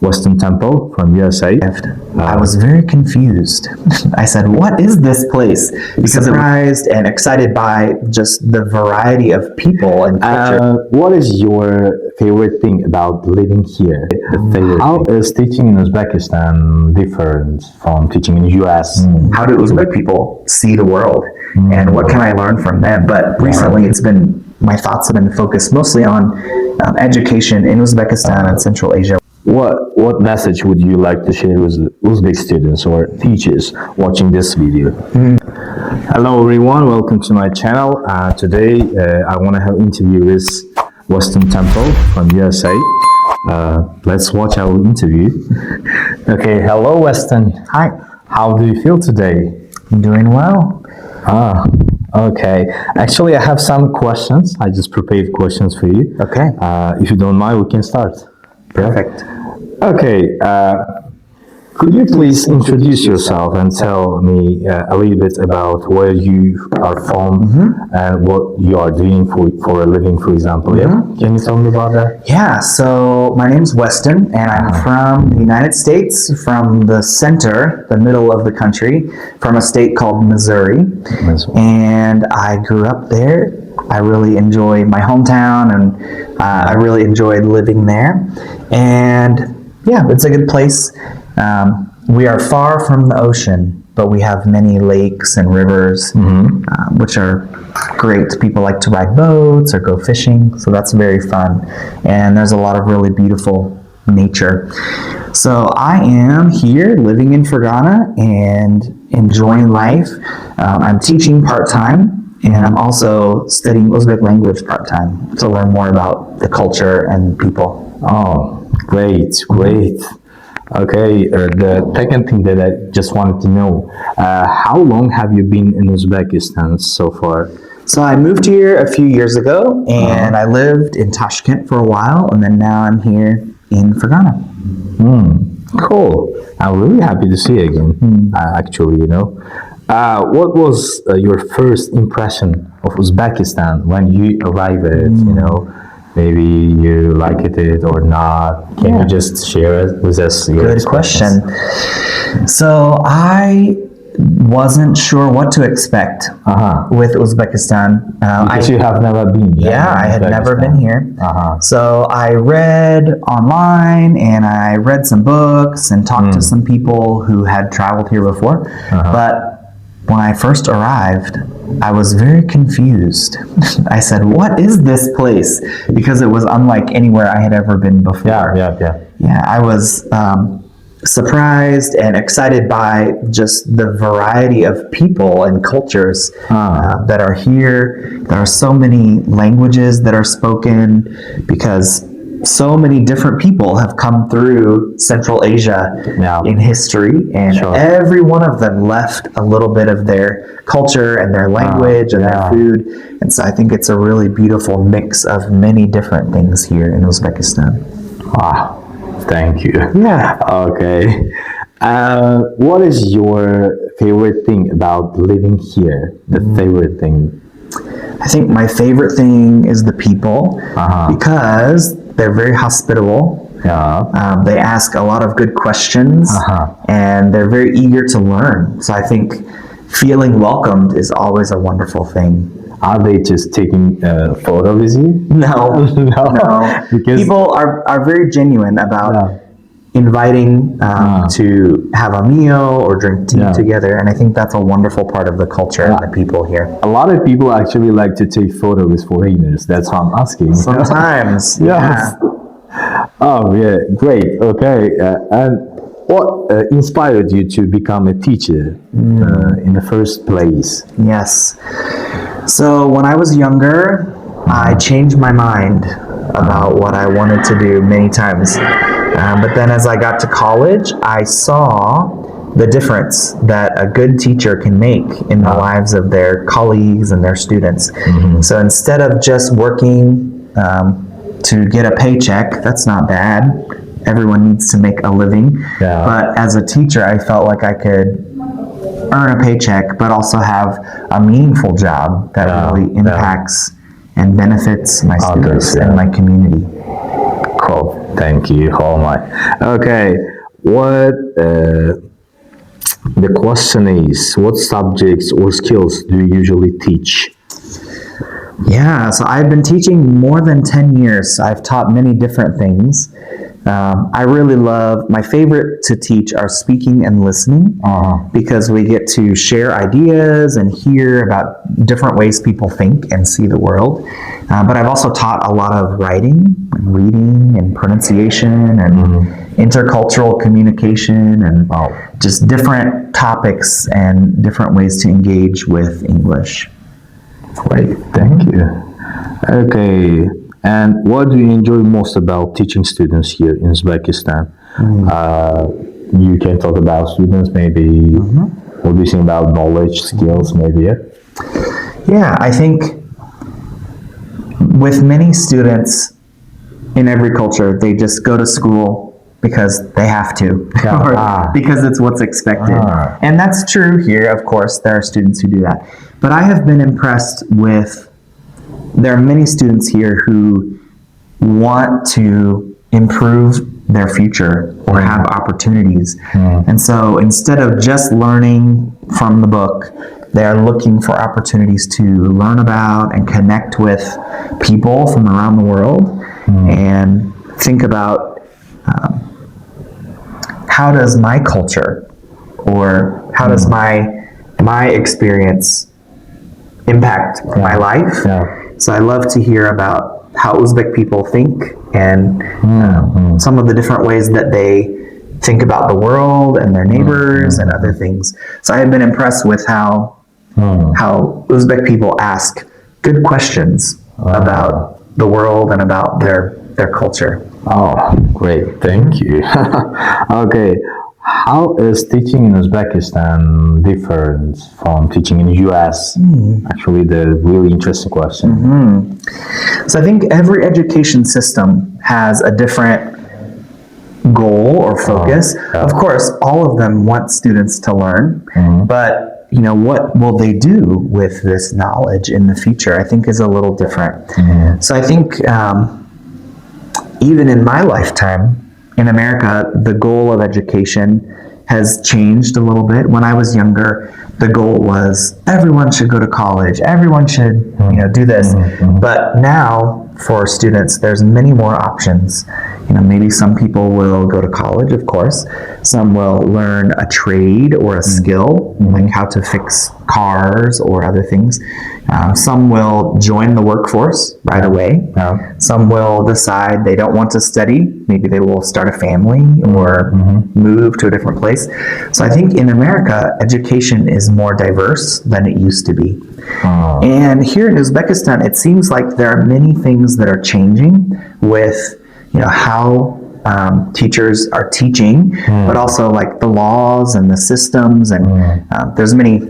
Western Temple from USA. I was very confused. I said, what is this place? Because surprised and excited by just the variety of people and culture. What is your favorite thing about living here? How is teaching in Uzbekistan different from teaching in the US? How do Uzbek people see the world? And what can I learn from them? But recently my thoughts have been focused mostly on education in Uzbekistan and Central Asia. What message would you like to share with Uzbek students or teachers watching this video? Hello everyone, welcome to my channel. Today I want to have an interview with Western Temple from USA. Let's watch our interview. Okay, hello Western. Hi. How do you feel today? I'm doing well. Okay. Actually, I have some questions. I just prepared questions for you. Okay. If you don't mind, we can start. Perfect. Okay. Could you please introduce yourself and tell me a little bit about where you are from and what you are doing for a living, for example? Yeah. Can you tell me about that? Yeah, so my name's Weston, and I'm from the United States, from the center, the middle of the country, from a state called Missouri. And I grew up there. I really enjoy my hometown, and I really enjoyed living there. And yeah, it's a good place. We are far from the ocean, but we have many lakes and rivers, which are great. People like to ride boats or go fishing, so that's very fun. And there's a lot of really beautiful nature. So I am here living in Fergana and enjoying life. I'm teaching part-time, and I'm also studying Uzbek language part-time to learn more about the culture and people. Oh, great. Okay, the second thing that I just wanted to know, how long have you been in Uzbekistan so far? So I moved here a few years ago, and I lived in Tashkent for a while, and then now I'm here in Fergana. Cool. I'm really happy to see you again, actually, you know. What was your first impression of Uzbekistan when you arrived, you know? Maybe you liked it or not. Can you just share it with us? Good question. So I wasn't sure what to expect with Uzbekistan. Because you have never been. Yeah, I had never been here. So I read online and I read some books and talked to some people who had traveled here before. But when I first arrived, I was very confused. I said, what is this place? Because it was unlike anywhere I had ever been before. Yeah, I was surprised and excited by just the variety of people and cultures that are here. There are so many languages that are spoken because so many different people have come through Central Asia in history, and every one of them left a little bit of their culture and their language and their food. And so I think it's a really beautiful mix of many different things here in Uzbekistan. Wow, thank you. Yeah. Okay. What is your favorite thing about living here? The favorite thing? I think my favorite thing is the people because they're very hospitable. They ask a lot of good questions and they're very eager to learn. So I think feeling welcomed is always a wonderful thing. Are they just taking a photo with you? No. Because people are very genuine about inviting to have a meal or drink tea together, and I think that's a wonderful part of the culture and the people here. A lot of people actually like to take photos with foreigners. That's why I'm asking. Sometimes. Oh yeah, great. Okay, and what inspired you to become a teacher in the first place? Yes. So when I was younger, I changed my mind about what I wanted to do many times. But then as I got to college, I saw the difference that a good teacher can make in the lives of their colleagues and their students. So instead of just working to get a paycheck, that's not bad. Everyone needs to make a living. But as a teacher, I felt like I could earn a paycheck, but also have a meaningful job that really impacts and benefits my students and my community. Cool. Thank you. Oh my. Okay. What the question is, what subjects or skills do you usually teach? Yeah, so I've been teaching more than 10 years. I've taught many different things. I really love, my favorite to teach are speaking and listening because we get to share ideas and hear about different ways people think and see the world. But I've also taught a lot of writing and reading and pronunciation and intercultural communication and just different topics and different ways to engage with English. Great, thank you. Okay, and what do you enjoy most about teaching students here in Uzbekistan? You can talk about students, maybe. What do you think about knowledge, skills, maybe? Yeah, I think with many students in every culture, they just go to school because they have to, or because it's what's expected. And that's true here, of course. There are students who do that. But I have been impressed with, there are many students here who want to improve their future or have opportunities. And so instead of just learning from the book, they are looking for opportunities to learn about and connect with people from around the world and think about how does my culture or how does my experience impact my life. So I love to hear about how Uzbek people think and some of the different ways that they think about the world and their neighbors and other things. So I have been impressed with how Uzbek people ask good questions about the world and about their culture. Oh, great, thank you. Okay, how is teaching in Uzbekistan different from teaching in the US? Actually, the really interesting question. So I think every education system has a different goal or focus. Of course, all of them want students to learn, but what will they do with this knowledge in the future? I think is a little different. So I think even in my lifetime, in America, the goal of education has changed a little bit. When I was younger, the goal was everyone should go to college, everyone should do this. But now for students, there's many more options. Maybe some people will go to college, of course. Some will learn a trade or a skill, like how to fix cars or other things. Some will join the workforce right away. Some will decide they don't want to study. Maybe they will start a family or move to a different place. So I think in America, education is more diverse than it used to be. And here in Uzbekistan, it seems like there are many things that are changing with how teachers are teaching, but also like the laws and the systems, and there's many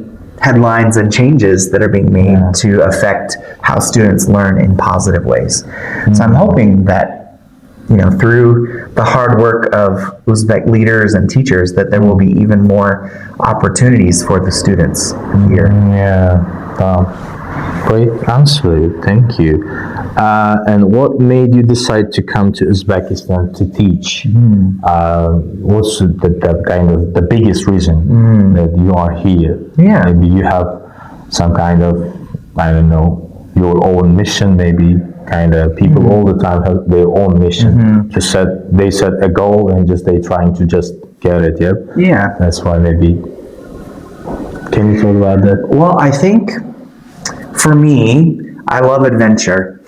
headlines and changes that are being made to affect how students learn in positive ways. So I'm hoping that through the hard work of Uzbek leaders and teachers, that there will be even more opportunities for the students here. Great answer, thank you. And what made you decide to come to Uzbekistan to teach? What's the kind of the biggest reason that you are here? Maybe you have some kind of, I don't know, your own mission. Maybe kind of people all the time have their own mission. They set a goal and they trying to just get it. That's why maybe. Can you talk about that? Well, I think for me, I love adventure.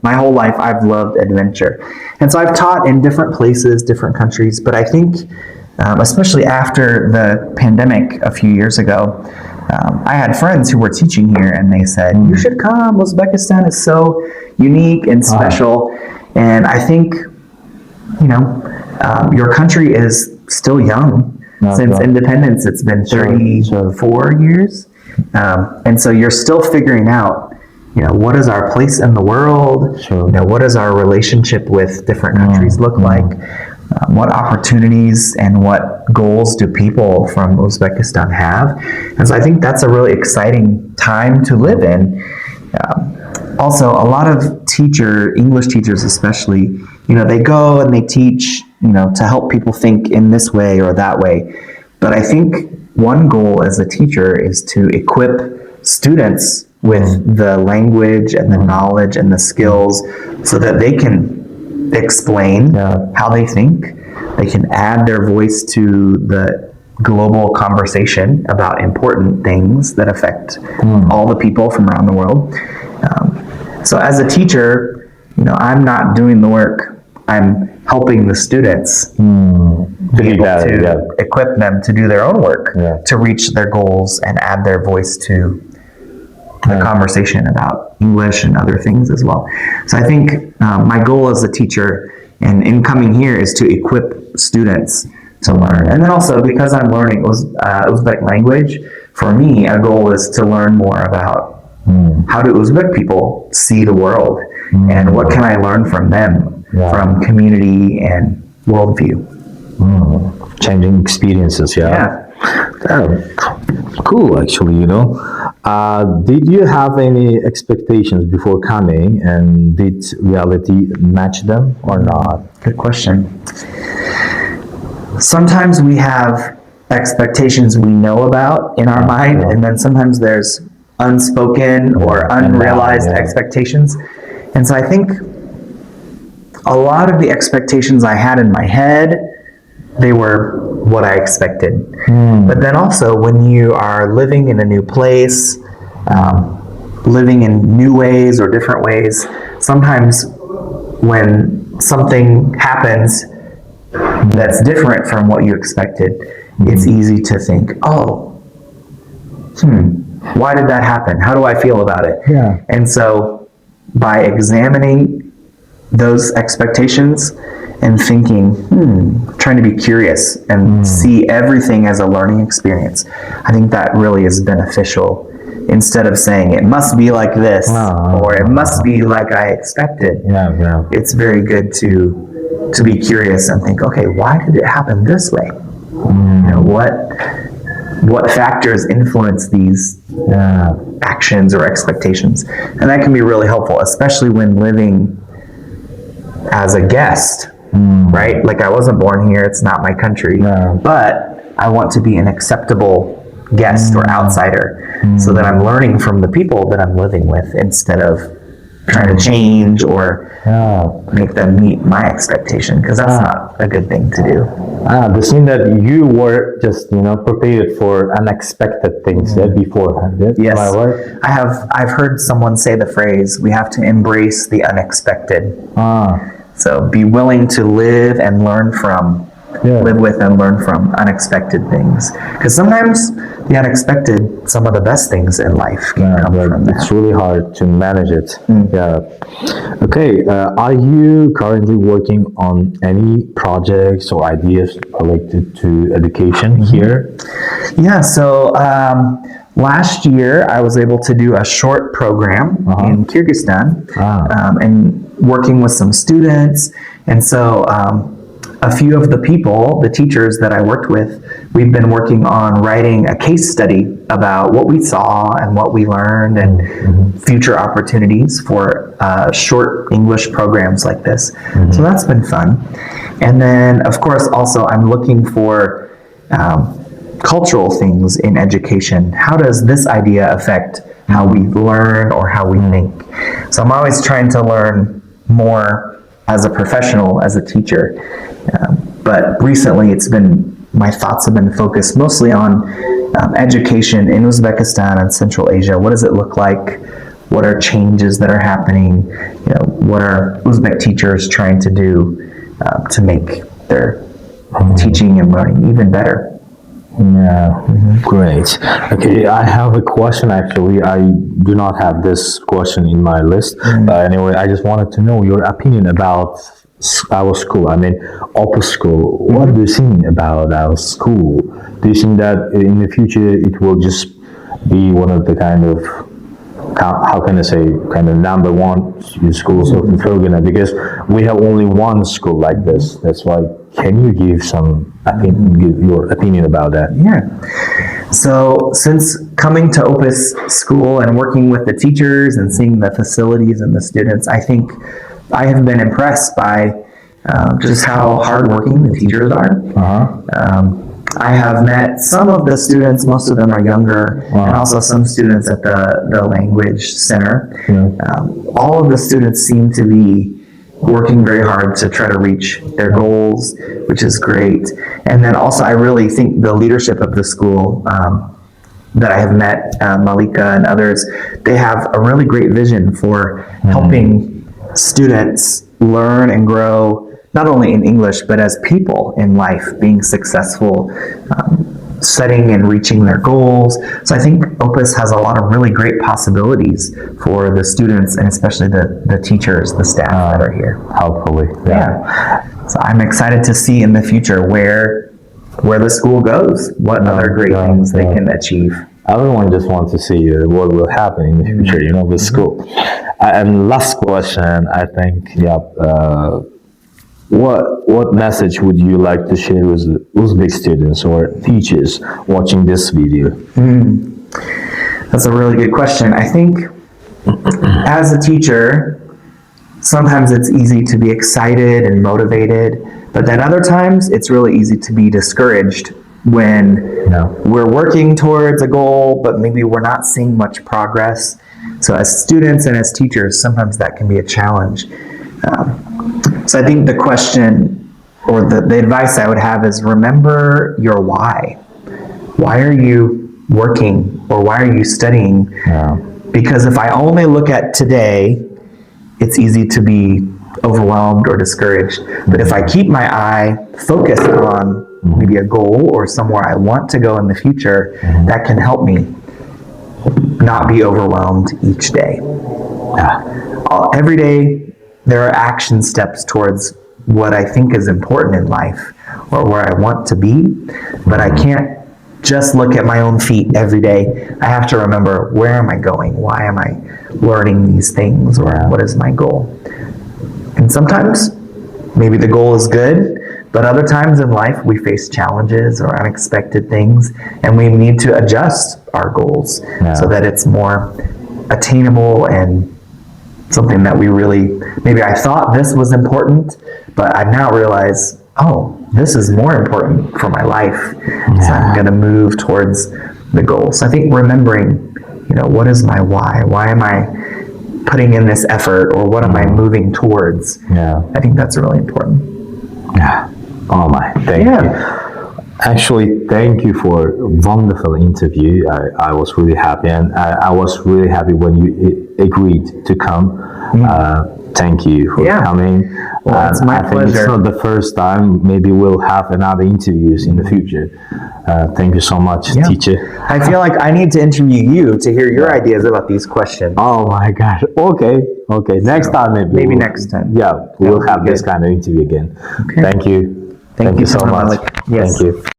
My whole life I've loved adventure. And so I've taught in different places, different countries, but I think especially after the pandemic a few years ago, I had friends who were teaching here and they said, you should come, Uzbekistan is so unique and special. And I think, your country is still young. Since independence, it's been 34 years. And so you're still figuring out, what is our place in the world? What does our relationship with different countries look like? What opportunities and what goals do people from Uzbekistan have? And so I think that's a really exciting time to live in. Also, a lot of English teachers especially, they go and they teach, to help people think in this way or that way. But I think one goal as a teacher is to equip students with the language and the knowledge and the skills so that they can explain how they think. They can add their voice to the global conversation about important things that affect all the people from around the world. So as a teacher, I'm not doing the work. I'm helping the students be able to equip them to do their own work, to reach their goals and add their voice to the conversation about English and other things as well. So I think my goal as a teacher and in coming here is to equip students to learn. And then also, because I'm learning Uzbek language, for me, a goal is to learn more about how do Uzbek people see the world and what can I learn from them, from community and worldview. Changing experiences, cool, actually, Did you have any expectations before coming, and did reality match them or not? Good question. Sometimes we have expectations we know about in our mind, and then sometimes there's unspoken or unrealized expectations. And so I think a lot of the expectations I had in my head, they were what I expected. But then also when you are living in a new place, living in new ways or different ways, sometimes when something happens that's different from what you expected, it's easy to think, why did that happen? How do I feel about it? And so by examining those expectations and thinking, trying to be curious and see everything as a learning experience, I think that really is beneficial. Instead of saying it must be like this or it must be like I expected, it's very good to be curious and think, okay, why did it happen this way? What factors influence these actions or expectations? And that can be really helpful, especially when living as a guest, right? Like I wasn't born here, it's not my country, but I want to be an acceptable guest or outsider so that I'm learning from the people that I'm living with instead of trying to change or make them meet my expectation, because that's not a good thing to do. This means that you were just prepared for unexpected things beforehand. Yes, I've heard someone say the phrase, we have to embrace the unexpected. So be willing to live and learn from, live with and learn from unexpected things. Because sometimes the unexpected, some of the best things in life can come from that. It's really hard to manage it. Okay, are you currently working on any projects or ideas related to education here? So last year I was able to do a short program in Kyrgyzstan and working with some students. And so a few of the people, the teachers that I worked with, we've been working on writing a case study about what we saw and what we learned and future opportunities for short English programs like this. So that's been fun. And then, of course, also I'm looking for cultural things in education. How does this idea affect how we learn or how we think? So I'm always trying to learn more as a professional, as a teacher. But recently my thoughts have been focused mostly on education in Uzbekistan and Central Asia. What does it look like? What are changes that are happening? What are Uzbek teachers trying to do to make their teaching and learning even better? Great. Okay, I have a question actually. I do not have this question in my list. Anyway, I just wanted to know your opinion about our school. I mean, Opus School. What do you think about our school? Do you think that in the future it will just be one of the kind of, how can I say, kind of number one schools of Fergana? Because we have only one school like this. That's why. Can you give give your opinion about that? So since coming to Opus School and working with the teachers and seeing the facilities and the students, I think I have been impressed by just how hardworking the teachers are. I have met some of the students, most of them are younger, and also some students at the language center. All of the students seem to be working very hard to try to reach their goals, which is great. And then also I really think the leadership of the school that I have met, Malika and others, they have a really great vision for helping students learn and grow, not only in English, but as people in life, being successful, setting and reaching their goals. So I think Opus has a lot of really great possibilities for the students and especially the teachers, the staff that are here. Hopefully. Yeah. So I'm excited to see in the future where the school goes, what other great things they can achieve. Everyone just wants to see what will happen in the future, with school. And last question, I think, what message would you like to share with Uzbek students or teachers watching this video? That's a really good question. I think as a teacher, sometimes it's easy to be excited and motivated, but then other times it's really easy to be discouraged when we're working towards a goal, but maybe we're not seeing much progress. So as students and as teachers, sometimes that can be a challenge. So I think the question or the advice I would have is remember your why. Why are you working or why are you studying? Because if I only look at today, it's easy to be overwhelmed or discouraged. But if I keep my eye focused on maybe a goal or somewhere I want to go in the future, that can help me not be overwhelmed each day. Every day, there are action steps towards what I think is important in life or where I want to be, but I can't just look at my own feet every day. I have to remember, where am I going? Why am I learning these things? Or what is my goal? And sometimes maybe the goal is good, but other times in life we face challenges or unexpected things, and we need to adjust our goals so that it's more attainable and something that we really, maybe I thought this was important, but I now realize, this is more important for my life. So I'm going to move towards the goal. So I think remembering, what is my why? Why am I putting in this effort, or what am I moving towards? I think that's really important. Oh my, thank you. Actually, thank you for a wonderful interview. I was really happy, and I was really happy when you agreed to come. Thank you for coming. Well, it's my pleasure. It's not the first time. Maybe we'll have another interviews in the future. Thank you so much, teacher. I feel like I need to interview you to hear your ideas about these questions. Oh my God. Okay. Next time maybe. Next time. We'll have this kind of interview again. Thank you. Thank you so much. Yes. Thank you.